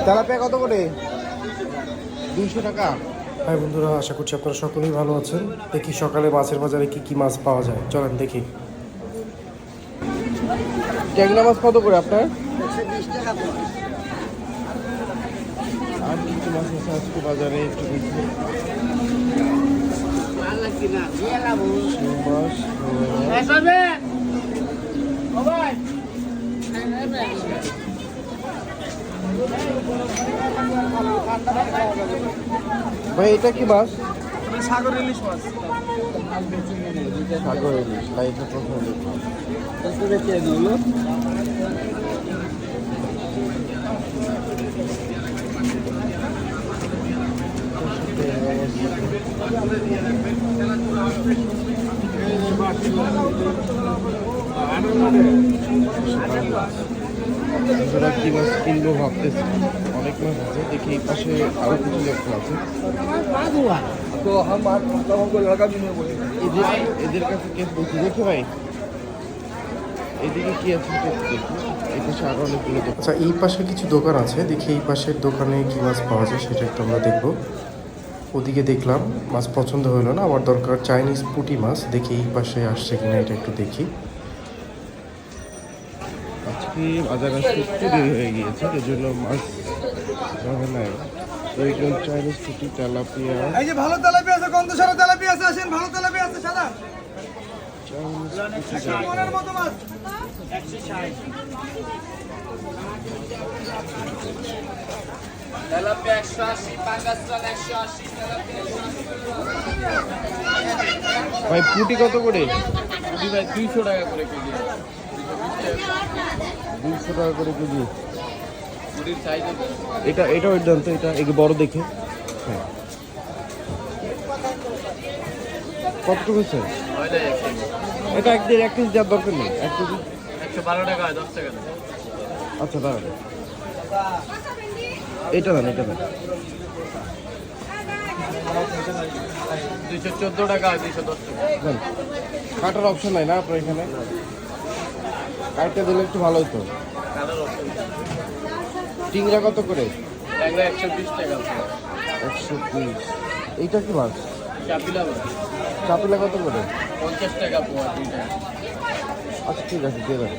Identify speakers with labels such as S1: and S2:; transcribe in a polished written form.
S1: Tilapia কত করে? 200 টাকা।
S2: হাই বন্ধুরা, আশা করছি আপনারা সকলেই ভালো আছেন। দেখি সকালে মাছের বাজারে কি কি মাছ পাওয়া যায়, চলেন দেখি।
S1: ট্যাংরা মাছ কত করে আপনার?
S3: 120 টাকা করে।
S1: আর কিছু মাছ আছে আজকে বাজারে একটু দেখি। শিং মাছ, ভাই এটা কি মাছ?
S3: সাগর ইলিশ মাছ।
S1: সাগর ইলিশ, না এটা প্রথম দেখলাম।
S3: বেঁচে এগুলো
S1: আমরা কি মাছ কিনবো ভাবতেছি, অনেক মাছ আছে। দেখি এই পাশে আরো কিছু লেখা আছে।
S3: তো
S1: এদের কাছে কেস বলছি, দেখি ভাই এদিকে কি আছে একটু দেখি। এই পাশে আরো অনেকগুলো দোকান।
S2: আচ্ছা, এই পাশে কিছু দোকান আছে, দেখি এই পাশের দোকানে কি মাছ পাওয়া যায় সেটা একটু আমরা দেখব। ওদিকে দেখলাম মাছ পছন্দ হলো না, আমার দরকার চাইনিজ পুঁটি মাছ। দেখি এই পাশে আসছে কিনা এটা একটু দেখি।
S1: আজকে বাজার আসতে একটু দেরি হয়ে গিয়েছে, এর জন্য মাছ ধরে নাই। তো এইগুলো চাইনিজ পুঁটি, তেলাপিয়া,
S3: এই যে ভালো তেলাপিয়া আছে, গন্ধ সারা তেলাপিয়া আছে, আসেন ভালো তেলাপিয়া আছে সাদা।
S1: চাইনিজ পুঁটি
S3: মনের মতো মাছ।
S4: তেলাপিয়া 180, পাঙ্গাস চাল 180, তেলাপিয়া 180।
S1: ভাই পুঁটি কত করে?
S4: পুঁটি ভাই 200 টাকা করে কেজি।
S1: 200 টাকা করে কেজি।
S4: পুঁটির সাইজ
S1: এটা এটা ওই দাম তো, এটা একটু বড় দেখে। হ্যাঁ, কতটুকু স্যার?
S4: হয় না 1 কেজি।
S1: এটা এক কেজি দেওয়ার দরকার নেই, 1 কেজি।
S4: 112 টাকা হয়, 10 টাকা দেন।
S1: আচ্ছা দাঁড়ান, এটা দেন, এটা দেন।
S4: 214 টাকা হয়, 210 টাকা।
S1: দেন, কাটার অপশন নাই না আপনার এখানে? কাটটা দিলে একটু ভালো হতো।
S4: Colour option.
S1: টিংরা কত করে?
S4: ট্যাংরা 120 টাকা।
S1: 120। এইটা কি মাছ?
S4: চাপিলা ভাই
S1: চাপিলা কত করে?
S4: 50 টাকা পোয়া দুইটা।
S1: আচ্ছা ঠিক আছে, দিয়ে দেন।